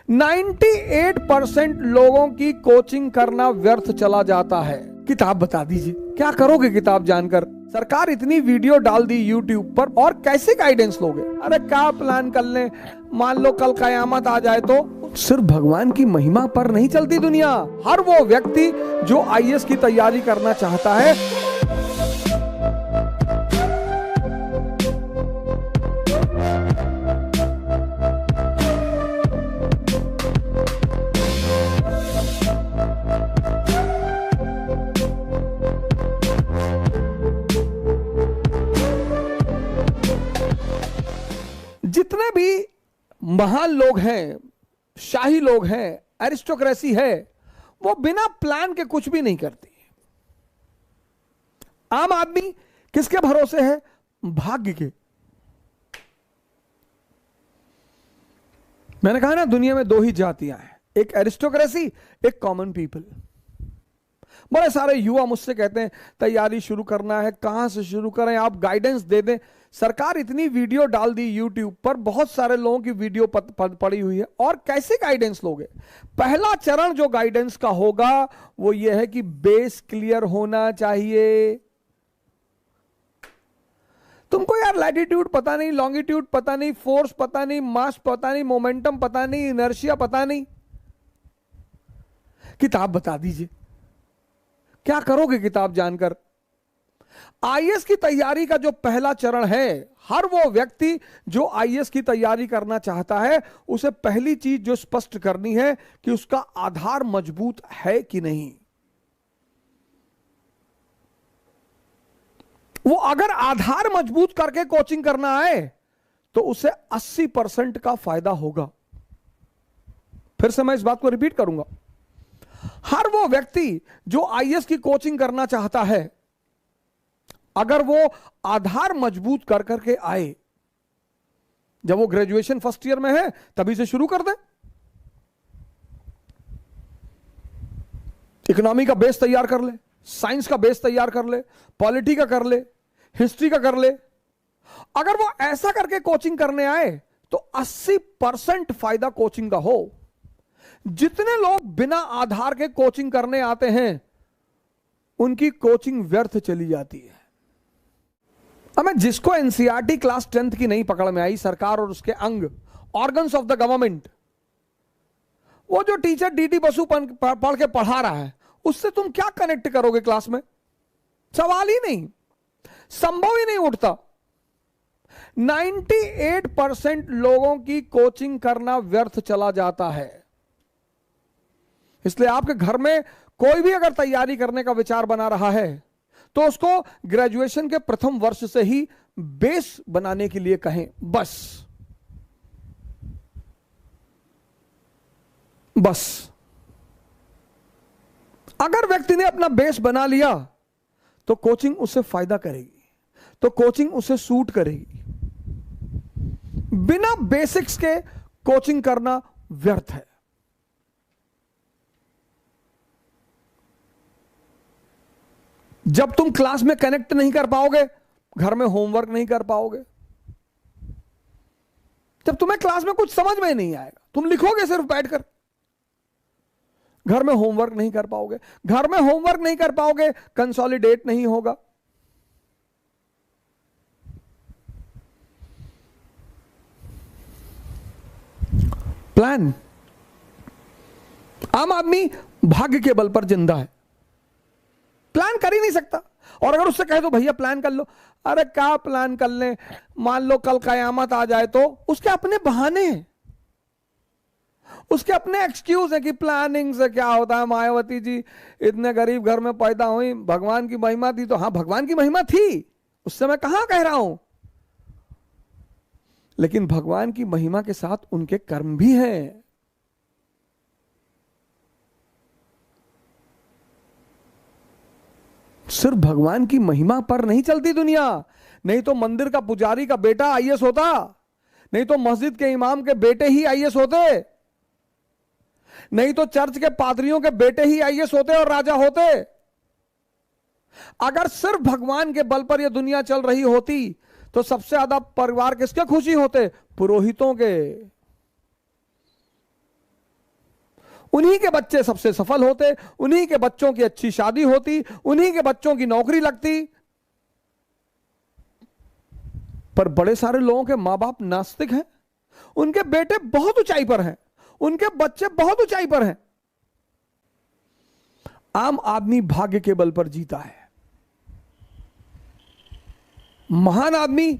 98% लोगों की कोचिंग करना व्यर्थ चला जाता है। किताब बता दीजिए, क्या करोगे किताब जानकर? सरकार इतनी वीडियो डाल दी यूट्यूब पर, और कैसे गाइडेंस लोगे? अरे क्या प्लान कर लें, मान लो कल कयामत आ जाए तो? सिर्फ भगवान की महिमा पर नहीं चलती दुनिया। हर वो व्यक्ति जो आईएएस की तैयारी करना चाहता है, जितने भी महान लोग हैं, शाही लोग हैं, एरिस्टोक्रेसी है, वो बिना प्लान के कुछ भी नहीं करती। आम आदमी किसके भरोसे है? भाग्य के। मैंने कहा ना, दुनिया में दो ही जातियां हैं, एक एरिस्टोक्रेसी, एक कॉमन पीपल। बड़े सारे युवा मुझसे कहते हैं तैयारी शुरू करना है, कहां से शुरू करें, आप गाइडेंस दे दें। सरकार इतनी वीडियो डाल दी यूट्यूब पर, बहुत सारे लोगों की वीडियो पड़ी हुई है, और कैसे गाइडेंस लोगे? पहला चरण जो गाइडेंस का होगा वो ये है कि बेस क्लियर होना चाहिए। तुमको यार लैटिट्यूड पता नहीं, लॉन्गिट्यूड पता नहीं, फोर्स पता नहीं, मास पता नहीं, मोमेंटम पता नहीं, इनर्शिया पता नहीं, किताब बता दीजिए, क्या करोगे किताब जानकर? आईएएस की तैयारी का जो पहला चरण है, हर वो व्यक्ति जो आईएएस की तैयारी करना चाहता है, उसे पहली चीज जो स्पष्ट करनी है कि उसका आधार मजबूत है कि नहीं। वो अगर आधार मजबूत करके कोचिंग करना है तो उसे 80% का फायदा होगा। फिर से मैं इस बात को रिपीट करूंगा, हर वो व्यक्ति जो आईएएस की कोचिंग करना चाहता है, अगर वो आधार मजबूत कर करके आए, जब वो ग्रेजुएशन फर्स्ट ईयर में है तभी से शुरू कर दे, इकोनॉमी का बेस तैयार कर ले, साइंस का बेस तैयार कर ले, पॉलिटी का कर ले, हिस्ट्री का कर ले। अगर वो ऐसा करके कोचिंग करने आए तो 80% फायदा कोचिंग का हो। जितने लोग बिना आधार के कोचिंग करने आते हैं, उनकी कोचिंग व्यर्थ चली जाती है। अब मैं जिसको एनसीईआरटी क्लास 10th की नहीं पकड़ में आई, सरकार और उसके अंग, ऑर्गन्स ऑफ द गवर्नमेंट, वो जो टीचर डीडी बसु पढ़ के पढ़ा रहा है, उससे तुम क्या कनेक्ट करोगे क्लास में? सवाल ही नहीं, संभव ही नहीं उठता। 98% लोगों की कोचिंग करना व्यर्थ चला जाता है। इसलिए आपके घर में कोई भी अगर तैयारी करने का विचार बना रहा है तो उसको ग्रेजुएशन के प्रथम वर्ष से ही बेस बनाने के लिए कहें। बस अगर व्यक्ति ने अपना बेस बना लिया तो कोचिंग उससे फायदा करेगी, तो कोचिंग उसे सूट करेगी। बिना बेसिक्स के कोचिंग करना व्यर्थ है। जब तुम क्लास में कनेक्ट नहीं कर पाओगे, घर में होमवर्क नहीं कर पाओगे। जब तुम्हें क्लास में कुछ समझ में नहीं आएगा, तुम लिखोगे सिर्फ बैठकर, घर में होमवर्क नहीं कर पाओगे। घर में होमवर्क नहीं कर पाओगे, कंसोलिडेट नहीं होगा। प्लान, आम आदमी भाग्य के बल पर जिंदा है, प्लान कर ही नहीं सकता। और अगर उससे कहे तो भैया प्लान कर लो, अरे क्या प्लान कर ले, मान लो कल कयामत आ जाए तो? उसके अपने बहाने हैं, उसके अपने एक्सक्यूज है कि प्लानिंग से क्या होता है, मायावती जी इतने गरीब घर में पैदा हुई, भगवान की महिमा थी। तो हाँ, भगवान की महिमा थी, उससे मैं कहां कह रहा हूं, लेकिन भगवान की महिमा के साथ उनके कर्म भी हैं। सिर्फ भगवान की महिमा पर नहीं चलती दुनिया। नहीं तो मंदिर का पुजारी का बेटा आईएएस होता, नहीं तो मस्जिद के इमाम के बेटे ही आईएएस होते, नहीं तो चर्च के पादरियों के बेटे ही आईएएस होते और राजा होते। अगर सिर्फ भगवान के बल पर यह दुनिया चल रही होती तो सबसे ज्यादा परिवार किसके खुशी होते? पुरोहितों के। उन्हीं के बच्चे सबसे सफल होते, उन्हीं के बच्चों की अच्छी शादी होती, उन्हीं के बच्चों की नौकरी लगती। पर बड़े सारे लोगों के मां बाप नास्तिक हैं, उनके बेटे बहुत ऊंचाई पर हैं, उनके बच्चे बहुत ऊंचाई पर हैं। आम आदमी भाग्य के बल पर जीता है, महान आदमी